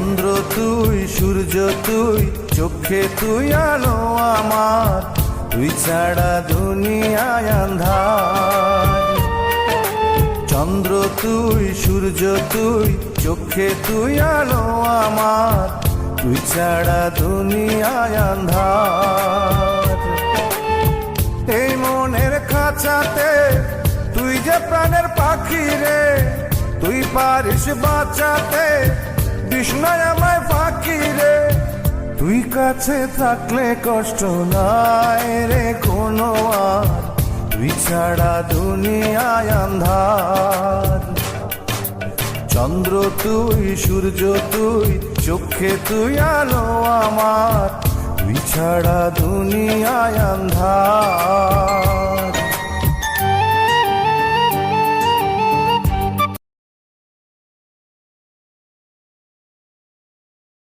চন্দ্র তুই, সূর্য তুই, চোখে তুই আলো আমার, তুই ছাড়া দুনিয়ায় আন্ধার। চন্দ্র তুই, সূর্য তুই, চোখে তুই আলো আমার, তুই ছাড়া দুনিয়ায় আন্ধার। এই মনের খাঁচাতে তুই যে প্রাণের পাখি রে, তুই পারিস বাঁচাতে বিষ্ণায় আমায় ফাঁকি রে। তুই কাছে থাকলে কষ্ট নাই রে কোনো আর, তুই ছাড়া দুনিয়ায় আন্ধার। চন্দ্র তুই, সূর্য তুই, চোখে তুই আলো আমার, তুই ছাড়া দুনিয়ায় আন্ধার।